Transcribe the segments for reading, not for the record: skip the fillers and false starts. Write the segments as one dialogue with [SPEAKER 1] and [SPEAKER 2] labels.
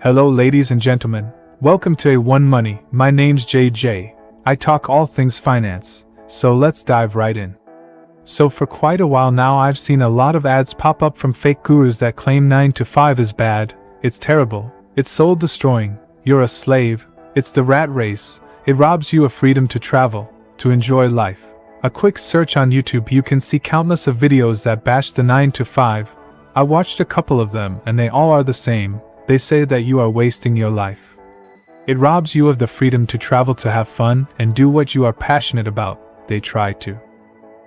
[SPEAKER 1] Hello ladies and gentlemen, welcome to A1 Money. My name's JJ. I talk all things finance, so let's dive right in. So for quite a while now I've seen a lot of ads pop up from fake gurus that claim 9 to 5 is bad, it's terrible, it's soul destroying, you're a slave, it's the rat race, it robs you of freedom to travel, to enjoy life. A quick search on YouTube you can see countless of videos that bash the 9 to 5. I watched a couple of them and they all are the same. They say that you are wasting your life. It robs you of the freedom to travel, to have fun, and do what you are passionate about. They try to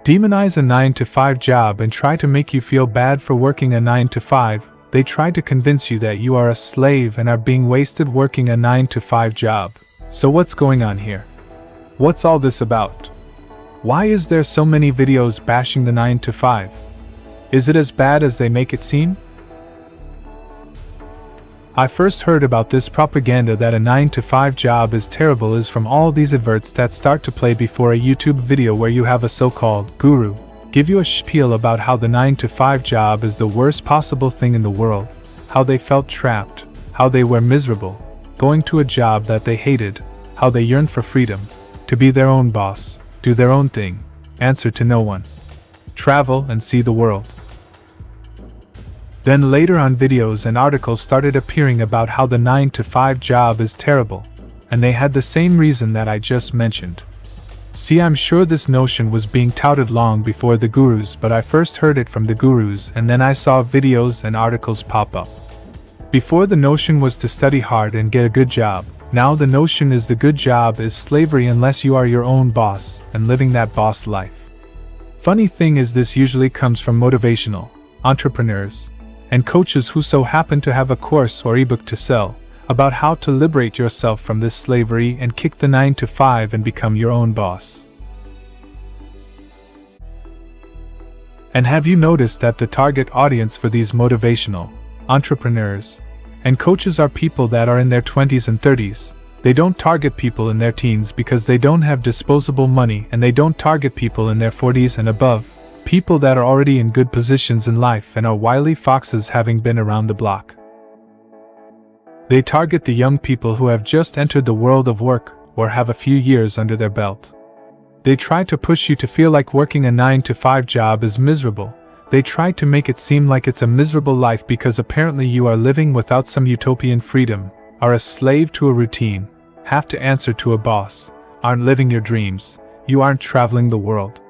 [SPEAKER 1] demonize a 9 to 5 job and try to make you feel bad for working a 9 to 5. They try to convince you that you are a slave and are being wasted working a 9 to 5 job. So what's going on here? What's all this about? Why is there so many videos bashing the 9 to 5? Is it as bad as they make it seem? I first heard about this propaganda that a 9 to 5 job is terrible is from all these adverts that start to play before a YouTube video where you have a so-called guru give you a spiel about how the 9 to 5 job is the worst possible thing in the world, how they felt trapped, how they were miserable, going to a job that they hated, how they yearned for freedom, to be their own boss, do their own thing, answer to no one, travel and see the world. Then later on videos and articles started appearing about how the 9 to 5 job is terrible, and they had the same reason that I just mentioned. See, I'm sure this notion was being touted long before the gurus, but I first heard it from the gurus and then I saw videos and articles pop up. Before the notion was to study hard and get a good job, now the notion is the good job is slavery unless you are your own boss and living that boss life. Funny thing is this usually comes from motivational entrepreneurs and coaches who so happen to have a course or ebook to sell about how to liberate yourself from this slavery and kick the 9 to 5 and become your own boss. And have you noticed that the target audience for these motivational entrepreneurs and coaches are people that are in their 20s and 30s? They don't target people in their teens because they don't have disposable money, and they don't target people in their 40s and above. People that are already in good positions in life and are wily foxes having been around the block. They target the young people who have just entered the world of work or have a few years under their belt. They try to push you to feel like working a 9 to 5 job is miserable. They try to make it seem like it's a miserable life because apparently you are living without some utopian freedom, are a slave to a routine, have to answer to a boss, aren't living your dreams, you aren't traveling the world.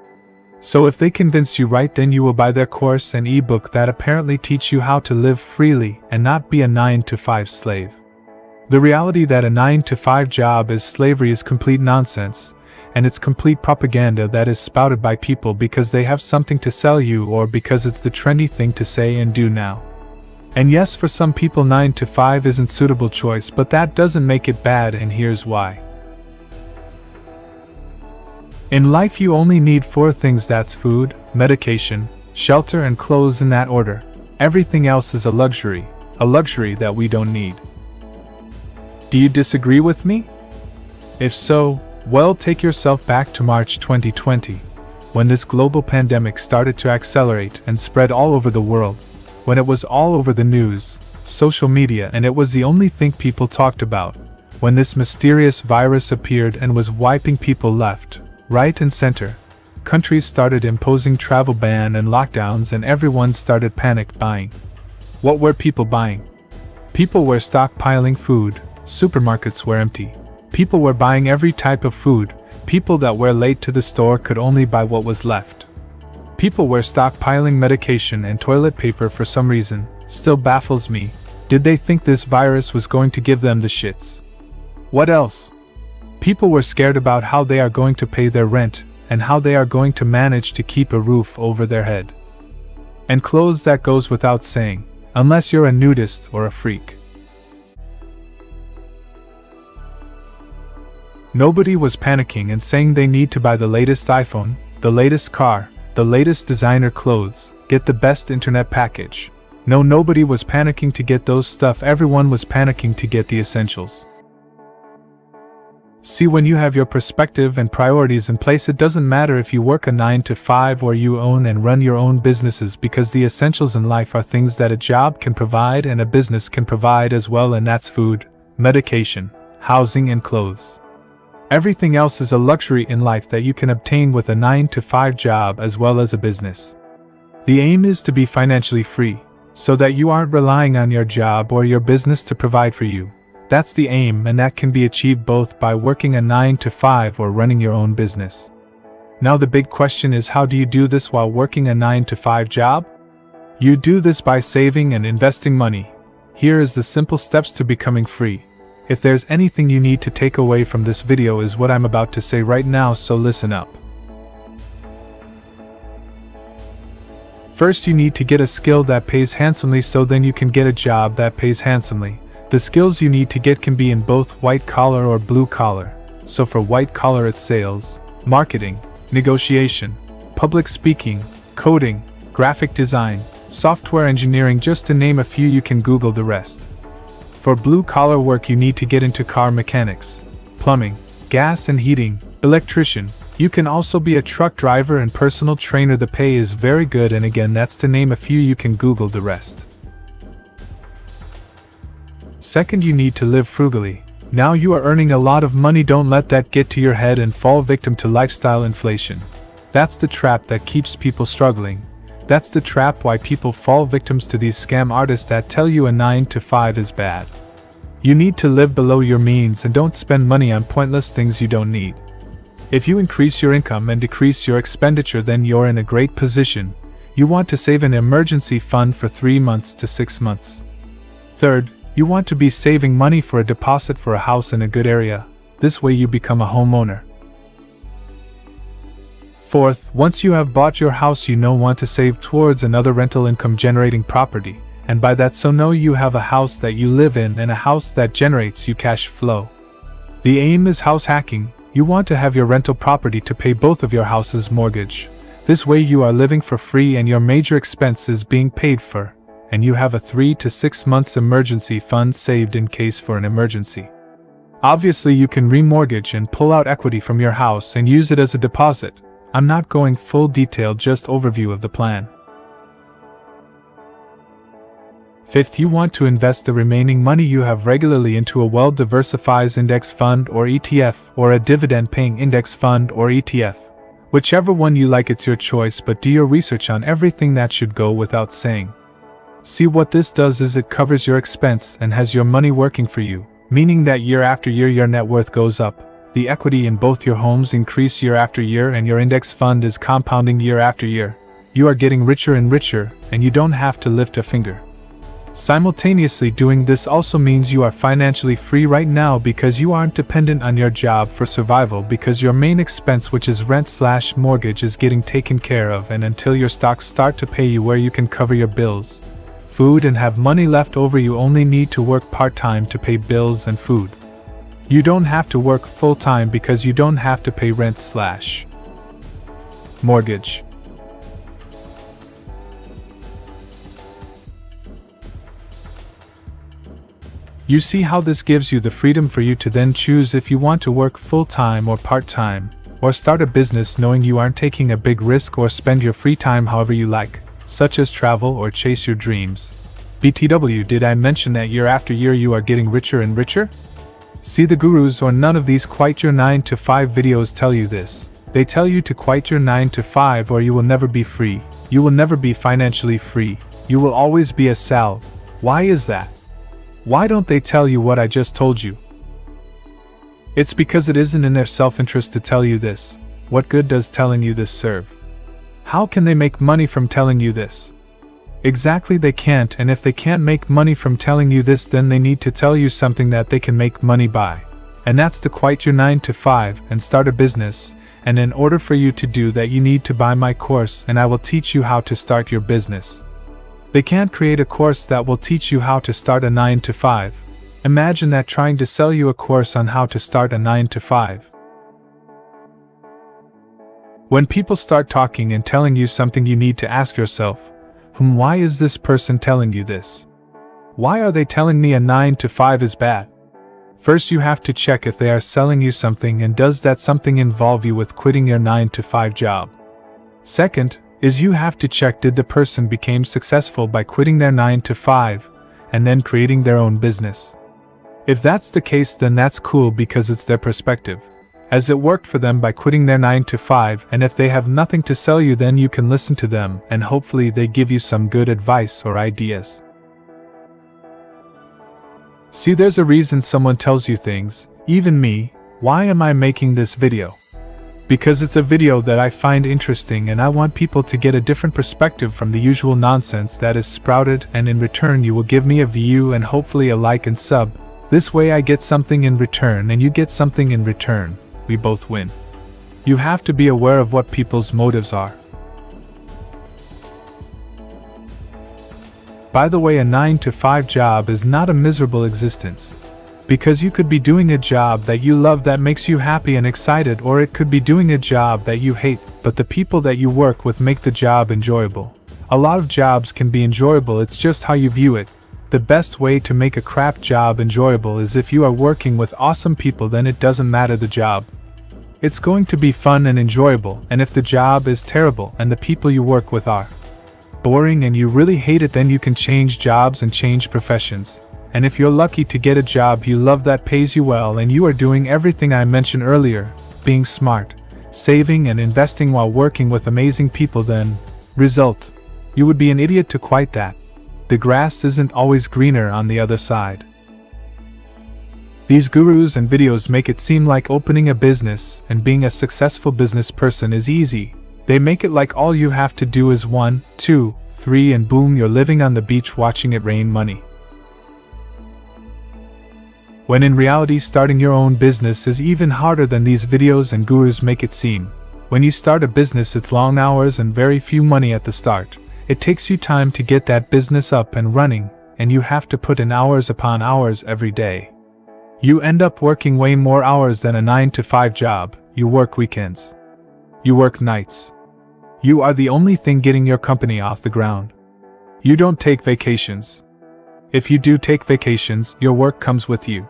[SPEAKER 1] So if they convince you right, then you will buy their course and ebook that apparently teach you how to live freely and not be a 9 to 5 slave. The reality that a 9 to 5 job is slavery is complete nonsense, and it's complete propaganda that is spouted by people because they have something to sell you or because it's the trendy thing to say and do now. And yes, for some people 9 to 5 isn't suitable choice, but that doesn't make it bad, and here's why. In life you only need 4 things, that's food, medication, shelter and clothes, in that order. Everything else is a luxury that we don't need. Do you disagree with me? If so, well, take yourself back to March 2020, when this global pandemic started to accelerate and spread all over the world, when it was all over the news, social media, and it was the only thing people talked about, when this mysterious virus appeared and was wiping people left, right and center. Countries started imposing travel ban and lockdowns, and everyone started panic buying. What were people buying? People were stockpiling food, supermarkets were empty. People were buying every type of food. People that were late to the store could only buy what was left. People were stockpiling medication and toilet paper for some reason. Still baffles me. Did they think this virus was going to give them the shits? What else? People were scared about how they are going to pay their rent and how they are going to manage to keep a roof over their head. And clothes, that goes without saying, unless you're a nudist or a freak. Nobody was panicking and saying they need to buy the latest iPhone, the latest car, the latest designer clothes, get the best internet package. No, nobody was panicking to get those stuff. Everyone was panicking to get the essentials. See, when you have your perspective and priorities in place, it doesn't matter if you work a 9 to 5 or you own and run your own businesses, because the essentials in life are things that a job can provide and a business can provide as well, and that's food, medication, housing, and clothes. Everything else is a luxury in life that you can obtain with a 9 to 5 job as well as a business. The aim is to be financially free, so that you aren't relying on your job or your business to provide for you. That's the aim, and that can be achieved both by working a 9 to 5 or running your own business. Now the big question is, how do you do this while working a 9 to 5 job? You do this by saving and investing money. Here is the simple steps to becoming free. If there's anything you need to take away from this video is what I'm about to say right now, so listen up. First, you need to get a skill that pays handsomely, so then you can get a job that pays handsomely. The skills you need to get can be in both white collar or blue collar. So for white collar, it's sales, marketing, negotiation, public speaking, coding, graphic design, software engineering, just to name a few. You can Google the rest. For blue collar work, you need to get into car mechanics, plumbing, gas and heating, electrician. You can also be a truck driver and personal trainer. The pay is very good, and again, that's to name a few. You can Google the rest. Second, you need to live frugally. Now you are earning a lot of money, don't let that get to your head and fall victim to lifestyle inflation. That's the trap that keeps people struggling. That's the trap why people fall victims to these scam artists that tell you a 9 to 5 is bad. You need to live below your means and don't spend money on pointless things you don't need. If you increase your income and decrease your expenditure, then you're in a great position. You want to save an emergency fund for 3 months to 6 months. Third, you want to be saving money for a deposit for a house in a good area. This way you become a homeowner. Fourth, once you have bought your house, you want to save towards another rental income generating property. And by that, so you have a house that you live in and a house that generates you cash flow. The aim is house hacking. You want to have your rental property to pay both of your house's mortgage. This way you are living for free and your major expense is being paid for, and you have a 3 to 6 months emergency fund saved in case for an emergency. Obviously, you can remortgage and pull out equity from your house and use it as a deposit. I'm not going full detail, just overview of the plan. Fifth, you want to invest the remaining money you have regularly into a well-diversified index fund or ETF, or a dividend-paying index fund or ETF. Whichever one you like, it's your choice, but do your research on everything. That should go without saying. See, what this does is it covers your expense and has your money working for you, meaning that year after year your net worth goes up. The equity in both your homes increase year after year, and your index fund is compounding year after year. You are getting richer and richer, and you don't have to lift a finger. Simultaneously, doing this also means you are financially free right now, because you aren't dependent on your job for survival, because your main expense, which is rent/mortgage, is getting taken care of, and until your stocks start to pay you where you can cover your bills, food, and have money left over, you only need to work part-time to pay bills and food. You don't have to work full-time because you don't have to pay rent/mortgage. You see how this gives you the freedom for you to then choose if you want to work full-time or part-time, or start a business knowing you aren't taking a big risk, or spend your free time however you like, such as travel or chase your dreams. BTW, did I mention that year after year you are getting richer and richer? See, the gurus or none of these Quit Your 9 to 5 videos tell you this. They tell you to quit your 9 to 5 or you will never be free. You will never be financially free. You will always be a salve. Why is that? Why don't they tell you what I just told you? It's because it isn't in their self-interest to tell you this. What good does telling you this serve? How can they make money from telling you this? Exactly, they can't, and if they can't make money from telling you this, then they need to tell you something that they can make money by. And that's to quit your 9 to 5 and start a business, and in order for you to do that you need to buy my course, and I will teach you how to start your business. They can't create a course that will teach you how to start a 9 to 5. Imagine that, trying to sell you a course on how to start a 9 to 5. When people start talking and telling you something, you need to ask yourself, why is this person telling you this? Why are they telling me a 9 to 5 is bad? First, you have to check if they are selling you something, and does that something involve you with quitting your 9-to-5 job. Second, is you have to check did the person become successful by quitting their 9-to-5 and then creating their own business. If that's the case, then that's cool because it's their perspective, as it worked for them by quitting their 9-to-5, and if they have nothing to sell you, then you can listen to them and hopefully they give you some good advice or ideas. See, there's a reason someone tells you things, even me. Why am I making this video? Because it's a video that I find interesting and I want people to get a different perspective from the usual nonsense that is sprouted, and in return you will give me a view and hopefully a like and sub. This way I get something in return and you get something in return. We both win. You have to be aware of what people's motives are. By the way, a 9-to-5 job is not a miserable existence. Because you could be doing a job that you love that makes you happy and excited, or it could be doing a job that you hate, but the people that you work with make the job enjoyable. A lot of jobs can be enjoyable, it's just how you view it. The best way to make a crap job enjoyable is if you are working with awesome people, then it doesn't matter the job. It's going to be fun and enjoyable, and if the job is terrible and the people you work with are boring and you really hate it, then you can change jobs and change professions. And if you're lucky to get a job you love that pays you well and you are doing everything I mentioned earlier, being smart, saving and investing while working with amazing people, then result, you would be an idiot to quit that. The grass isn't always greener on the other side. These gurus and videos make it seem like opening a business and being a successful business person is easy. They make it like all you have to do is 1, 2, 3 and boom, you're living on the beach watching it rain money. When in reality, starting your own business is even harder than these videos and gurus make it seem. When you start a business, it's long hours and very few money at the start. It takes you time to get that business up and running, and you have to put in hours upon hours every day. You end up working way more hours than a 9-to-5 job. You work weekends. You work nights. You are the only thing getting your company off the ground. You don't take vacations. If you do take vacations, your work comes with you.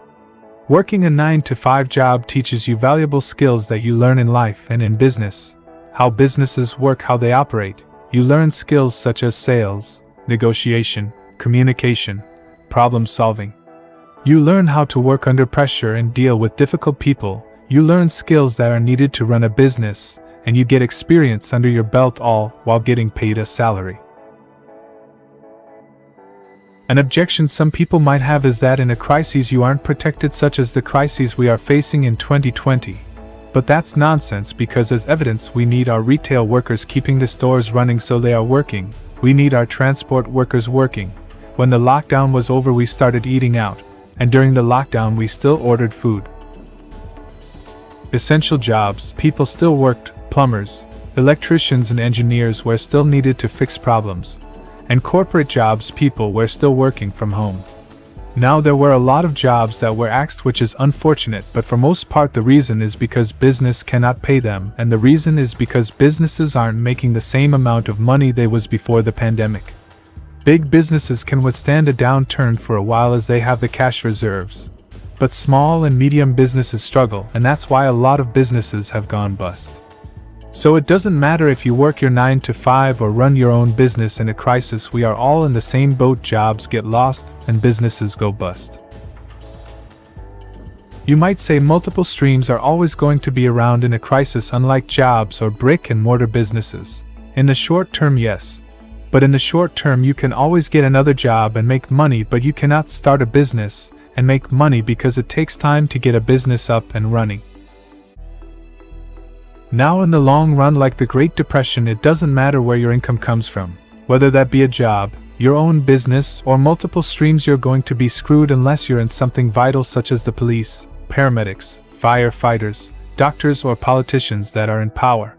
[SPEAKER 1] Working a 9-to-5 job teaches you valuable skills that you learn in life and in business. How businesses work, how they operate. You learn skills such as sales, negotiation, communication, problem solving. You learn how to work under pressure and deal with difficult people. You learn skills that are needed to run a business, and you get experience under your belt, all while getting paid a salary. An objection some people might have is that in a crisis you aren't protected, such as the crises we are facing in 2020. But that's nonsense, because as evidence we need our retail workers keeping the stores running so they are working. We need our transport workers working. When the lockdown was over we started eating out, and during the lockdown we still ordered food. Essential jobs, people still worked, plumbers, electricians and engineers were still needed to fix problems. And corporate jobs, people were still working from home. Now there were a lot of jobs that were axed, which is unfortunate, but for most part the reason is because business cannot pay them, and the reason is because businesses aren't making the same amount of money they was before the pandemic. Big businesses can withstand a downturn for a while as they have the cash reserves. But small and medium businesses struggle, and that's why a lot of businesses have gone bust. So it doesn't matter if you work your 9-to-5 or run your own business in a crisis, we are all in the same boat. Jobs get lost and businesses go bust. You might say multiple streams are always going to be around in a crisis, unlike jobs or brick and mortar businesses. In the short term, yes. But in the short term you can always get another job and make money, but you cannot start a business and make money because it takes time to get a business up and running. Now in the long run, like the Great Depression, it doesn't matter where your income comes from. Whether that be a job, your own business, or multiple streams, you're going to be screwed unless you're in something vital such as the police, paramedics, firefighters, doctors, or politicians that are in power.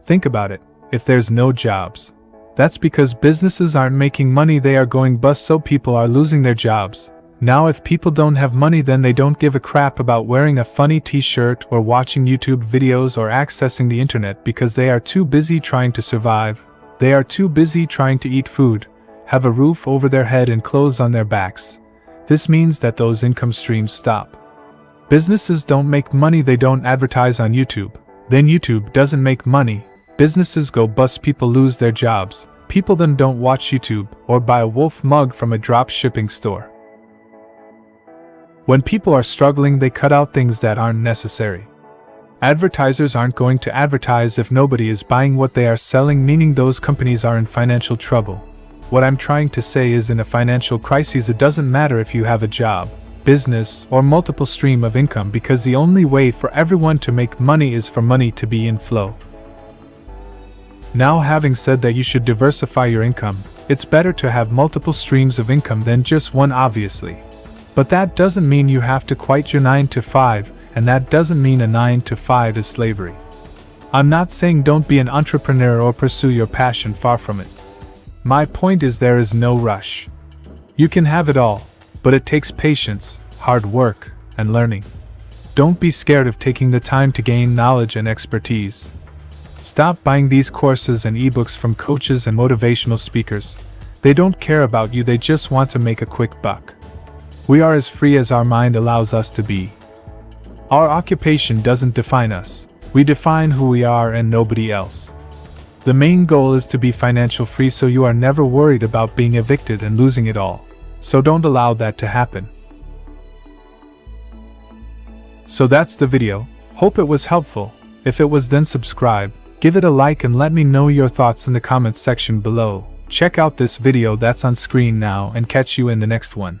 [SPEAKER 1] Think about it. If there's no jobs, that's because businesses aren't making money, they are going bust, so people are losing their jobs. Now if people don't have money, then they don't give a crap about wearing a funny t-shirt or watching YouTube videos or accessing the internet, because they are too busy trying to survive. They are too busy trying to eat food, have a roof over their head and clothes on their backs. This means that those income streams stop. Businesses don't make money, they don't advertise on YouTube. Then YouTube doesn't make money. Businesses go bust, people lose their jobs. People then don't watch YouTube or buy a Wolf mug from a drop shipping store. When people are struggling, they cut out things that aren't necessary. Advertisers aren't going to advertise if nobody is buying what they are selling, meaning those companies are in financial trouble. What I'm trying to say is, in a financial crisis, it doesn't matter if you have a job, business, or multiple stream of income, because the only way for everyone to make money is for money to be in flow. Now, having said that you should diversify your income, it's better to have multiple streams of income than just one, obviously. But that doesn't mean you have to quit your 9 to 5, and that doesn't mean a 9 to 5 is slavery. I'm not saying don't be an entrepreneur or pursue your passion, far from it. My point is, there is no rush. You can have it all, but it takes patience, hard work, and learning. Don't be scared of taking the time to gain knowledge and expertise. Stop buying these courses and ebooks from coaches and motivational speakers. They don't care about you, they just want to make a quick buck. We are as free as our mind allows us to be. Our occupation doesn't define us. We define who we are and nobody else. The main goal is to be financial free, so you are never worried about being evicted and losing it all. So don't allow that to happen. So that's the video. Hope it was helpful. If it was, then subscribe, give it a like, and let me know your thoughts in the comments section below. Check out this video that's on screen now and catch you in the next one.